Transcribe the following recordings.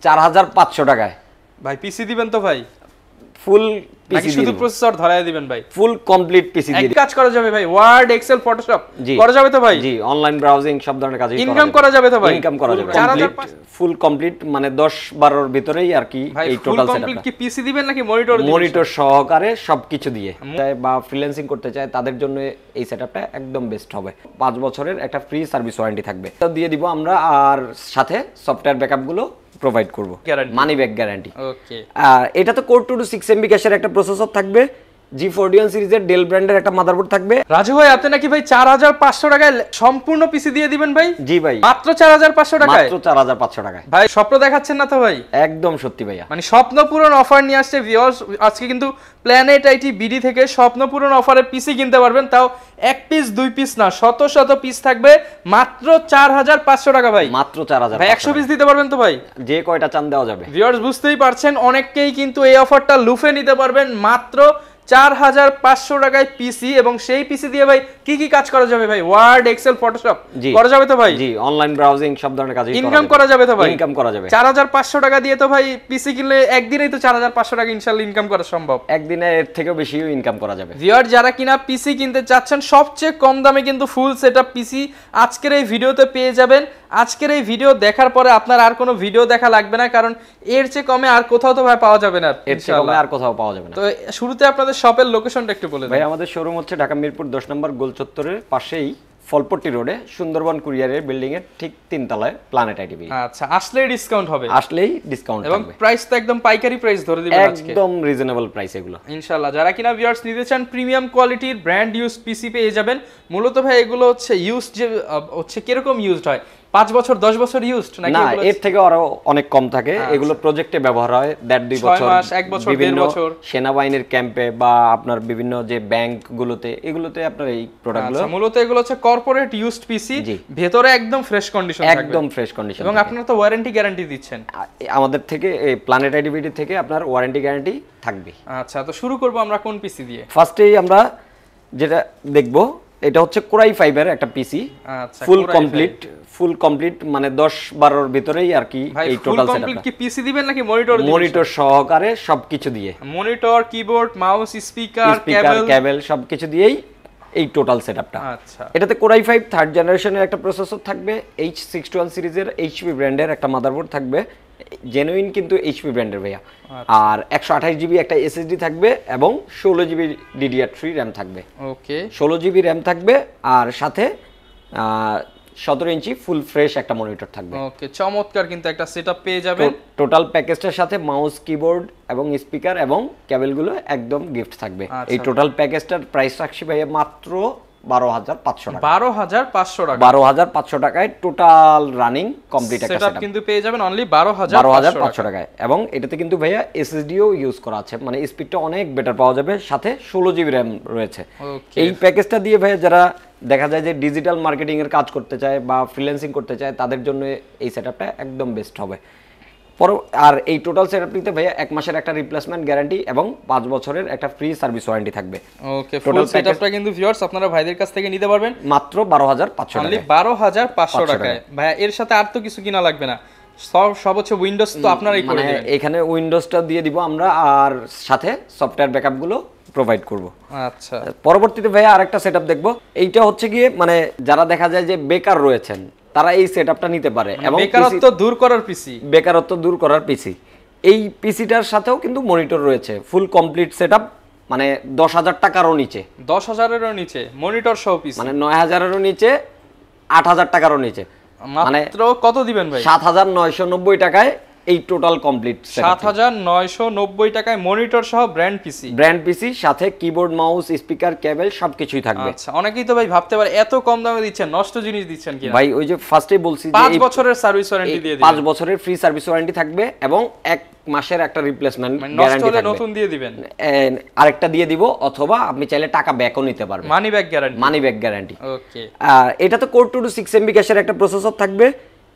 4500 টাকায়। ভাই পিসি দিবেন তো ভাই? ফুল পিসি নাকি শুধু প্রসেসর ধরায় দিবেন ভাই? ফুল কমপ্লিট পিসি দিয়ে এক কাজ করা যাবে ভাই, ওয়ার্ড এক্সেল ফটোশপ করা যাবে তো ভাই? জি, অনলাইন ব্রাউজিং সব ধরনের কাজই ইনকাম করা যাবে তো ভাই? ইনকাম করা যাবে ফুল কমপ্লিট, মানে 10-12 এর ভিতরেই আর কি এই টোটাল সেটআপ। কমপ্লিট কি পিসি দিবেন নাকি মনিটর দিবেন? মনিটর সহকারে সবকিছু দিয়ে বা ফ্রিল্যান্সিং করতে চায় তাদের জন্য এই সেটআপটা একদম বেস্ট হবে। 5 বছরের একটা ফ্রি সার্ভিস ওয়ারেন্টি থাকবে, এটা দিয়ে দিব আমরা, আর সাথে সফটওয়্যার ব্যাকআপ গুলো প্রোভাইড করব, মানি ব্যাক গ্যারান্টি। ওকে, আর এটা তো কোর 2 to 6 MB ক্যাশের একটা প্রসেসর থাকবে, G41 সিরিজের ডেল ব্র্যান্ডের একটা মাদারবোর্ড থাকবে। রাজু ভাই আপনি নাকি ভাই 4500 টাকায় সম্পূর্ণ পিসি দিয়ে দিবেন ভাই? জি ভাই, মাত্র 4500 টাকায়? মাত্র 4500 টাকায়। ভাই স্বপ্ন দেখাচ্ছেন না তো ভাই? একদম সত্যি ভাইয়া, মানে স্বপ্ন পূরণ অফার নিয়ে আসছে ভিউয়ার্স। আজকে কিন্তু প্ল্যানেট আইটি বিডি থেকে স্বপ্ন পূরণ অফারে পিসি কিনতে পারবেন, তাও এক পিস দুই পিস না, শত শত পিস থাকবে মাত্র 4500 টাকা ভাই। মাত্র 4000 ভাই 100 পিস দিতে পারবেন তো ভাই? যে কয়টা চান দেওয়া যাবে। ভিউয়ার্স বুঝতেই পারছেন, অনেককেই কিন্তু এই অফারটা লুফে নিতে পারবেন মাত্র 4500 টাকায় পিসি। এবং সেই পিসি দিয়ে ভাই কি কি কাজ করা যাবে ভাই? ওয়ার্ড এক্সেল ফটোশপ করা যাবে তো ভাই? জি, অনলাইন ব্রাউজিং সব ধরনের কাজই ইনকাম করা যাবে তো ভাই? ইনকাম করা যাবে। 4500 টাকা দিয়ে তো ভাই পিসি কিনলে একদিনেই তো 4500 টাকা ইনশাআল্লাহ ইনকাম করা সম্ভব। একদিনে এর থেকেও বেশিও ইনকাম করা যাবে। ভিউয়ার যারা কিনা পিসি কিনতে চাচ্ছেন সবচেয়ে কম দামে কিন্তু ফুল সেটআপ পিসি আজকের এই ভিডিওতে পেয়ে যাবেন। আজকের এই ভিডিও দেখার পরে আপনার আর কোনো ভিডিও দেখা লাগবে না, কারণ এর চেয়ে কমে আর কোথাও তো ভাই পাওয়া যাবে না, এর চেয়ে কমে আর কোথাও পাওয়া যাবে না। তো শুরুতে আপনাদের শপের লোকেশনটা একটু বলে দিন ভাই। আমাদের শোরুম হচ্ছে ঢাকা মিরপুর 10 নম্বর গোল চত্বরের পাশেই ফলপট্টি রোডে সুন্দরবন কুরিয়ারের বিল্ডিং এর ঠিক 3 তলায় প্ল্যানেট আইটি। আচ্ছা, আসলেই ডিসকাউন্ট হবে? আসলেই ডিসকাউন্ট হবে, এবং প্রাইস তো একদম পাইকারি প্রাইস ধরে দিবেন আজকে, একদম রিজনেবল প্রাইস এগুলো ইনশাআল্লাহ। যারা কিনা ভিউয়ার্স নিতে চান প্রিমিয়াম কোয়ালিটির ব্র্যান্ড ইউজ পিসি পেয়ে যাবেন। মূলত ভাই এগুলো হচ্ছে ইউজ যে হচ্ছে কিরকম ইউজড হয়? 5 বছর 10 বছর ইউজড নাকি? না, এর থেকে আরো অনেক কম থাকে। এগুলো প্রজেক্টে ব্যবহার হয় 1.5-2 বছর, 6 মাস 1 বছর 1.5 বছর, সেনাবাহিনীর ক্যাম্পে বা আপনার বিভিন্ন যে ব্যাংক গুলোতে, এগুলোতে আপনার এই প্রোডাক্টগুলো। আচ্ছা, মূলত এগুলো হচ্ছে কর্পোরেট ইউজড পিসি, ভেতরে একদম ফ্রেশ কন্ডিশন থাকবে, একদম ফ্রেশ কন্ডিশন। এবং আপনারা তো ওয়ারেন্টি গ্যারান্টি দিচ্ছেন আমাদের থেকে, এই প্ল্যানেট আইডিভিডি থেকে আপনার ওয়ারেন্টি গ্যারান্টি থাকবে। আচ্ছা, তো শুরু করব আমরা কোন পিসি দিয়ে? ফার্স্টেই আমরা যেটা দেখব এটা হচ্ছে কোরাই 5 এর একটা পিসি। আচ্ছা, ফুল কমপ্লিট মানে 10-12 এর ভিতরেই আর কি এই টোটাল সেটআপ। কমপ্লিট কি পিসি দিবেন নাকি মনিটর দিবেন? মনিটর সহকারে সবকিছু দিয়ে, মনিটর, কিবোর্ড, মাউস, স্পিকার, কেবল সবকিছু দিয়েই এই টোটাল সেটআপটা। আচ্ছা, এটাতে কোরাই 5 থার্ড জেনারেশনের একটা প্রসেসর থাকবে, H61 সিরিজের এইচপি ব্র্যান্ডের একটা মাদারবোর্ড থাকবে, জেনুইন কিন্তু এইচপি ব্র্যান্ডের ভাইয়া। আর 128 জিবি একটা এসএসডি থাকবে এবং 16 জিবি DDR3 র‍্যাম থাকবে। ওকে, 16 জিবি র‍্যাম থাকবে, আর সাথে 17 ইঞ্চি ফুল ফ্রেশ একটা মনিটর থাকবে। ওকে, চমৎকার কিন্তু একটা সেটআপ পেয়ে যাবেন। টোটাল প্যাকেজটার সাথে মাউস, কিবোর্ড এবং স্পিকার এবং কেবলগুলো একদম গিফট থাকবে। এই টোটাল প্যাকেজটার প্রাইস রাখছি ভাইয়া মাত্র 12500 টাকা। 12500 টাকা? 12500 টাকায় টোটাল রানিং কমপ্লিট একটা সেটআপ কিন্তু পেয়ে যাবেন অনলি 12500 টাকায়। এবং এটাতে কিন্তু ভাইয়া এসএসডিও ইউজ করা আছে, মানে স্পিডটা অনেক বেটার পাওয়া যাবে, সাথে 16 জিবি র‍্যাম রয়েছে। এই প্যাকেজটা দিয়ে ভাইয়া যারা দেখা যায় যে ডিজিটাল মার্কেটিং এর কাজ করতে চায় বা ফ্রিল্যান্সিং করতে চায় তাদের জন্য এই সেটআপটা একদম বেস্ট হবে। আর এই টোটাল সেটআপটিতে ভাইয়া 1 মাসের একটা রিপ্লেসমেন্ট গ্যারান্টি এবং 5 বছরের একটা ফ্রি সার্ভিস ওয়ারেন্টি থাকবে। ওকে, ফুল সেটআপটা কিন্তু ভিউয়ার্স আপনারা ভাইদের কাছ থেকে নিতে পারবেন মাত্র 12500 টাকায়। অনলি 12500 টাকায়। ভাইয়া এর সাথে আর তো কিছু কিনা লাগবে না, সব হচ্ছে উইন্ডোজ তো আপনারাই করে দিবেন। এখানে উইন্ডোজটা দিয়ে দিব আমরা, আর সাথে সফটওয়্যার ব্যাকআপ গুলো প্রোভাইড করব। আচ্ছা, পরবর্তীতে ভাইয়া আরেকটা সেটআপ দেখব। এইটা হচ্ছে গিয়ে মানে যারা দেখা যায় যে বেকার রয়েছেন তারা এই সেটআপটা নিতে পারে, এবং বেকারত্ব দূর করার পিসি। এই পিসিটার সাথেও কিন্তু মনিটর রয়েছে, ফুল কমপ্লিট সেটআপ, মানে 10000 টাকারও নিচে, 10000 এরও নিচে মনিটর সহ পিসি, মানে 9000 এরও নিচে, 8000 টাকারও নিচে। মাত্র কত দিবেন ভাই? 7990 টাকায় এই টোটাল কমপ্লিট 7990 টাকায় মনিটর সহ ব্র্যান্ড পিসি, সাথে কিবোর্ড, মাউস, স্পিকার, কেবল সবকিছুই থাকবে। আচ্ছা, অনেকেই তো ভাই ভাবতে পারে এত কম দামে দিচ্ছেন, নষ্ট জিনিস দিচ্ছেন কিনা। ভাই ওই যে ফার্স্টে বলছি যে 5 বছরের সার্ভিস ওয়ারেন্টি দিয়ে দিবেন, 5 বছরের ফ্রি সার্ভিস ওয়ারেন্টি থাকবে এবং 1 মাসের একটা রিপ্লেসমেন্ট গ্যারান্টি থাকবে। নতুন দিয়ে দিবেন, আরেকটা দিয়ে দিব, অথবা আপনি চাইলে টাকা ব্যাকও নিতে পারবেন, মানি ব্যাক গ্যারান্টি। ওকে, আর এটা তো কোর 2 to 6 MB ক্যাশের একটা প্রসেসর থাকবে,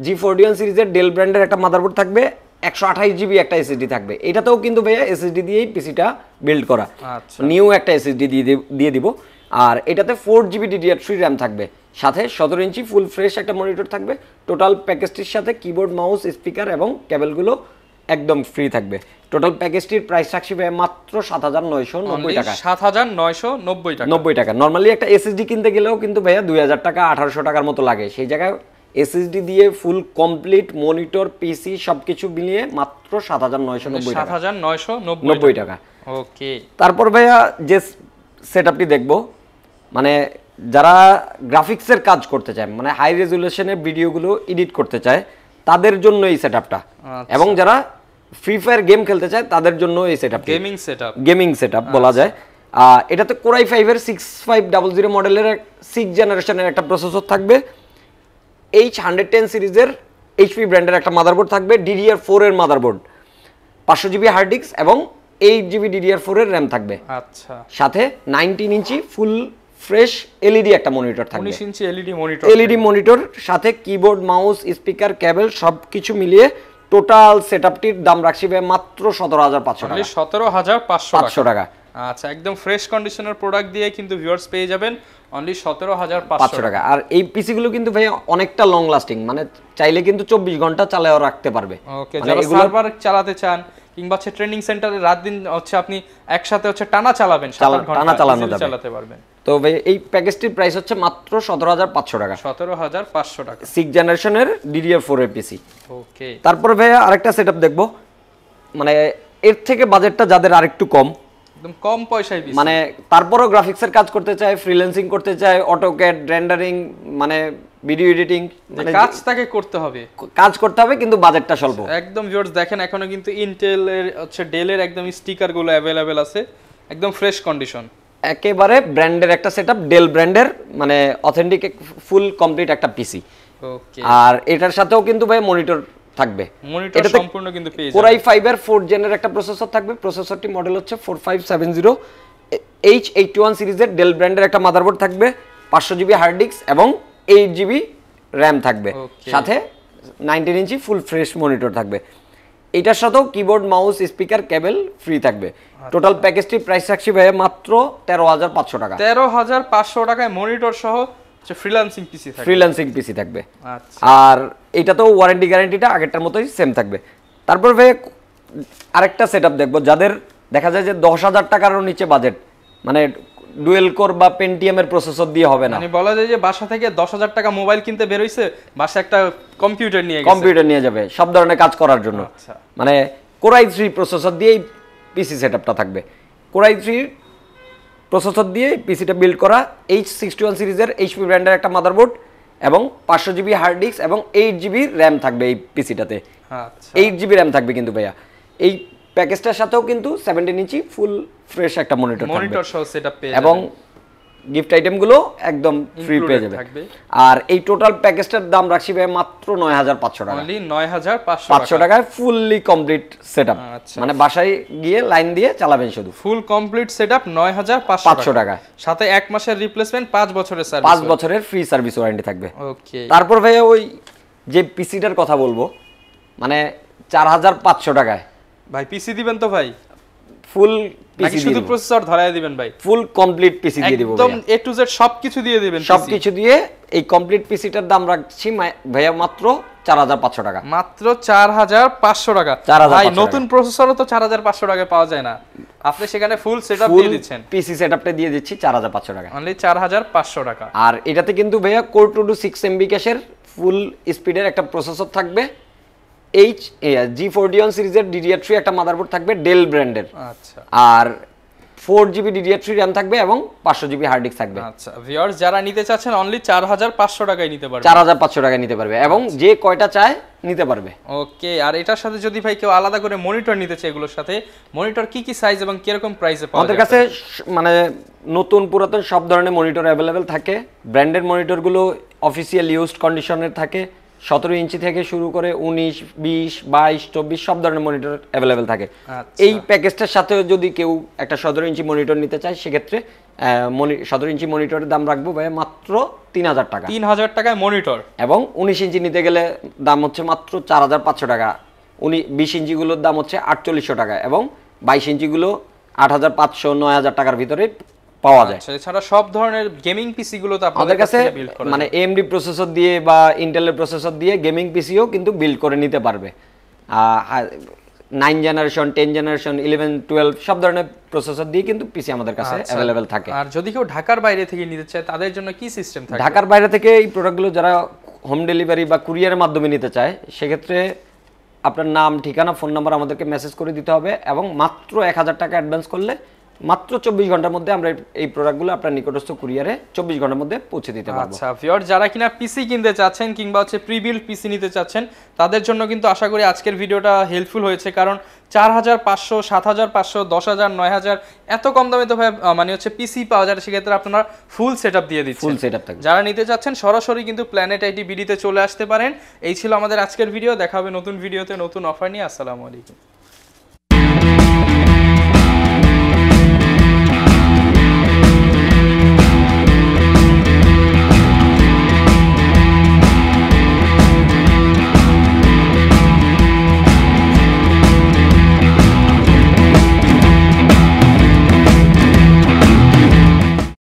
G41 সিরিজের ডেল ব্র্যান্ডের একটা মাদারবোর্ড থাকবে, 128 জিবি একটা এসএসডি থাকবে। এটাতেও কিন্তু ভাইয়া এসএসডি দিয়েই পিসিটা বিল্ড করা। আচ্ছা, নিউ একটা এসএসডি দিয়ে দিব। আর এটাতে 4GB DDR3 র্যাম থাকবে, সাথে 17 ইঞ্চি ফুল ফ্রেশ একটা মনিটর থাকবে। টোটাল প্যাকেজটির সাথে কিবোর্ড, মাউস, স্পিকার এবং কেবলগুলো একদম ফ্রি থাকবে। টোটাল প্যাকেজটির প্রাইস রাখছি ভাই মাত্র 7990 টাকা। 7990 টাকা। 90 টাকা। নরমালি একটা এসএসডি কিনতে গেলেও কিন্তু ভাইয়া 2000 টাকা 1800 টাকার মতো লাগে, সেই জায়গায় এসএসডি দিয়ে ফুল কমপ্লিট মনিটর, পিসি সবকিছু মিলিয়ে মাত্র 7990 টাকা। 7990 টাকা। ওকে। তারপর ভাইয়া যে সেটআপটি দেখবো, মানে যারা গ্রাফিক্সের কাজ করতে চায়, মানে হাই রেজুলেশনের ভিডিওগুলো এডিট করতে চায়, তাদের জন্য এই সেটআপটা। এবং যারা ফ্রি ফায়ার গেম খেলতে চায় তাদের জন্য এই সেটআপটা। গেমিং সেটআপ বলা যায়। এটাতে Core i5 এর 6500 মডেলের 6 জেনারেশনের একটা প্রসেসর থাকবে। H110 সিরিজের HP ব্র্যান্ডের একটা মাদারবোর্ড থাকবে, DDR4 এর মাদারবোর্ড, 500GB হার্ড ডিস্ক এবং 8GB DDR4 এর র্যাম থাকবে। আচ্ছা। সাথে 19 ইঞ্চি ফুল ফ্রেশ LED একটা মনিটর থাকবে। 19 ইঞ্চি LED মনিটর সাথে কিবোর্ড, মাউস, স্পিকার, কেবল সবকিছু মিলিয়ে টোটাল সেটআপটির দাম রাখছি মাত্র 17500 টাকা। 17500 টাকা। আচ্ছা, একদম ফ্রেশ কন্ডিশনের প্রোডাক্ট দিয়ে কিন্তু ভিউয়ার্স পেয়ে যাবেন অনলি 17500 টাকা। আর এই পিসি গুলো কিন্তু ভাই অনেকটা লং লাস্টিং, মানে চাইলে কিন্তু 24 ঘন্টা চালায়ও রাখতে পারবে। ওকে, যারা সার্ভার চালাতে চান কিংবা হচ্ছে ট্রেনিং সেন্টারে রাত দিন হচ্ছে আপনি একসাথে হচ্ছে টানা চালাবেন, 7 ঘন্টা টানা চালানো যাবে, চালাতে পারবেন। তো ভাই এই প্যাকেজটির প্রাইস হচ্ছে মাত্র 17500 টাকা। 17500 টাকা। 6 জেনারেশনের DDR4 এর পিসি। ওকে। তারপর ভাই আরেকটা সেটআপ দেখবো, মানে এর থেকে বাজেটটা যাদের আরেকটু কম, একদম কম পয়সায় পিসি, মানে তারপরও গ্রাফিক্সের কাজ করতে চায়, ফ্রিল্যান্সিং করতে চায়, অটোক্যাড, রেন্ডারিং, মানে ভিডিও এডিটিং, মানে কাজ তাকে করতে হবে, কিন্তু বাজেটটা স্বল্প। একদম ভিউয়ার্স দেখেন এখনো কিন্তু ইন্টেল এর হচ্ছে ডেল এর একদম স্টিকার গুলো अवेलेबल আছে, একদম ফ্রেশ কন্ডিশন, একেবারে ব্র্যান্ডের একটা সেটআপ, ডেল ব্র্যান্ডের, মানে অথেন্টিক ফুল কমপ্লিট একটা পিসি। ওকে। আর এটার সাথেও কিন্তু ভাই মনিটর থাকবে, মনিটর সম্পূর্ণ কিন্তু পেয়ে যাবেন। Core i5 এর 4 জেনের একটা প্রসেসর থাকবে। প্রসেসরটি মডেল হচ্ছে 4570 H81 সিরিজের ডেল ব্র্যান্ডের একটা মাদারবোর্ড থাকবে, 500GB হার্ড ডিস্ক এবং 8GB র্যাম থাকবে। সাথে 19 ইঞ্চি ফুল ফ্রেশ মনিটর থাকবে। এটার সাথেও কিবোর্ড, মাউস, স্পিকার, কেবল ফ্রি থাকবে। টোটাল প্যাকেজটি প্রাইস রাখছি ভাই মাত্র 13500 টাকা। 13500 টাকায় মনিটর সহ ফ্রিল্যান্সিং পিসি থাকবে। আচ্ছা। আর এটাতেও ওয়ারেন্টি গ্যারান্টিটা আগেরটার মতোই সেম থাকবে। তারপর ভাই আরেকটা সেটআপ দেখবো, যাদের দেখা যায় যে 10000 টাকারও নিচে বাজেট, মানে ডুয়েল কোর বা পেন্টিয়াম এর প্রসেসর দিয়ে হবে না, মানে বলা যায় যে বাসা থেকে 10000 টাকা মোবাইল কিনতে বের হইছে, বাসা একটা কম্পিউটার নিয়ে যাবে সব ধরনের কাজ করার জন্য। আচ্ছা। মানে Core i3 প্রসেসর দিয়েই পিসি সেটআপটা থাকবে। Core i3 প্রসেসর দিয়ে পিসিটা বিল্ড করা, H61 সিরিজের HP ব্র্যান্ডের একটা মাদারবোর্ড এবং 500GB হার্ড ডিস্ক এবং 8GB র্যাম থাকবে এই পিসিটাতে। আচ্ছা। 8GB র্যাম থাকবে কিন্তু ভাইয়া। এই প্যাকেজটার সাথেও কিন্তু 17 ইঞ্চি ফুল ফ্রেশ একটা মনিটর সহ সেটআপ পেয়ে এবং গিফট আইটেমগুলো একদম ফ্রি পেয়ে যাবে। আর এই টোটাল প্যাকেজটার দাম রাখছি ভাই মাত্র 9500 টাকা। অনলি 9500 টাকায় ফুললি কমপ্লিট সেটআপ, মানে বাসায় গিয়ে লাইন দিয়ে চালাবেন শুধু। ফুল কমপ্লিট সেটআপ 9500 টাকা। সাথে 1 মাসের রিপ্লেসমেন্ট, 5 বছরের সার্ভিস, 5 বছরের ফ্রি সার্ভিস ওয়ারেন্টি থাকবে। ওকে। তারপর ভাই ওই যে পিসিটার কথা বলবো, মানে 4500 টাকায় ভাই পিসি দিবেন তো ভাই? ফুল পিসি শুধু প্রসেসর ধরায় দিবেন ভাই? ফুল কমপ্লিট পিসি দিয়ে দিব, একদম A to Z সবকিছু দিয়ে দিবেন। সবকিছু দিয়ে এই কমপ্লিট পিসিটার দাম রাখছি ভাইয়া মাত্র 4500 টাকা। মাত্র 4500 টাকা। ভাই নতুন প্রসেসরও তো 4500 টাকায় পাওয়া যায় না, আপনি সেখানে ফুল সেটআপ দিয়ে দিচ্ছেন। পিসি সেটআপটা দিয়ে দিচ্ছি 4500 টাকা, অনলি 4500 টাকা। আর এটাতে কিন্তু ভাইয়া Core 2 to 6MB ক্যাশের ফুল স্পিডের একটা প্রসেসর থাকবে, G41 সিরিজের DDR3 একটা মাদারবোর্ড থাকবে ডেল ব্র্যান্ডের। আচ্ছা। আর 4GB DDR3 র্যাম থাকবে এবং 500GB হার্ড ডিস্ক থাকবে। আচ্ছা, ভিউয়ার্স যারা নিতে চাচ্ছেন অনলি 4500 টাকায় নিতে পারবে। 4500 টাকায় নিতে পারবে এবং যে কয়টা চায় নিতে পারবে। ওকে। আর এটার সাথে যদি ভাই কেউ আলাদা করে মনিটর নিতে চায়, এগুলোর সাথে মনিটর কি কি সাইজ এবং কি রকম প্রাইসে পাওয়া যায়? আমাদের কাছে মানে নতুন পুরাতন সব ধরনের মনিটর अवेलेबल থাকে। ব্র্যান্ডেড মনিটরগুলো অফিশিয়াল ইউজড কন্ডিশনের থাকে। 17 ইঞ্চি থেকে শুরু করে 19, 20, 22, 24 সব ধরনের মনিটর अवेलेबल থাকে। এই প্যাকেজটার সাথে যদি কেউ একটা 17 ইঞ্চি মনিটর নিতে চায়, সেক্ষেত্রে 17 ইঞ্চি মনিটরের দাম রাখবো ভাই মাত্র 3000 টাকা। 3000 টাকায় মনিটর। এবং 19 ইঞ্চি নিতে গেলে দাম হচ্ছে মাত্র 4500 টাকা। 20 ইঞ্চিগুলোর দাম হচ্ছে 4800 টাকা এবং 22 ইঞ্চিগুলো 8500, 9000 টাকার ভিতরে পাওয়া যায়। আচ্ছা, এছাড়া সব ধরনের গেমিং পিসি গুলো তো আমাদের কাছে মানে AMD প্রসেসর দিয়ে বা ইন্টেলের প্রসেসর দিয়ে গেমিং পিসিও কিন্তু বিল্ড করে নিতে পারবে। 9 জেনারেশন, 10 জেনারেশন, 11, 12 সব ধরনের প্রসেসর দিয়ে কিন্তু পিসি আমাদের কাছে অ্যাভেলেবেল থাকে। আর যদি কেউ ঢাকার বাইরে থেকে নিতে চায় তাদের জন্য কি সিস্টেম থাকে? ঢাকার বাইরে থেকে এই প্রোডাক্টগুলো যারা হোম ডেলিভারি বা কুরিয়ারের মাধ্যমে নিতে চায়, সেক্ষেত্রে আপনার নাম, ঠিকানা, ফোন নাম্বার আমাদেরকে মেসেজ করে দিতে হবে এবং মাত্র 1000 টাকা অ্যাডভান্স করলে মাত্র 24 ঘন্টার মধ্যে আমরা এই প্রোডাক্টগুলো আপনার নিকটস্থ কুরিয়ারে 24 ঘন্টার মধ্যে পৌঁছে দিতে পারবো। আচ্ছা ভিউয়ার, যারা কিনা পিসি কিনতে চাচ্ছেন কিংবা হচ্ছে প্রিবিল্ড পিসি নিতে চাচ্ছেন তাদের জন্য কিন্তু আশা করি আজকের ভিডিওটা হেল্পফুল হয়েছে, কারণ 4500, 7500, 10000, 9000 এত কম দামে তো ভাই মানে হচ্ছে পিসি পাওয়া যায়, সেক্ষেত্রে আপনারা ফুল সেটআপ দিয়ে দিচ্ছেন। ফুল সেটআপ থাকবে। যারা নিতে চাচ্ছেন সরাসরি কিন্তু প্ল্যানেট আইটি বিডিতে চলে আসতে পারেন। এই ছিল আমাদের আজকের ভিডিও, দেখা হবে নতুন ভিডিওতে নতুন অফার নিয়ে। আসসালামু আলাইকুম।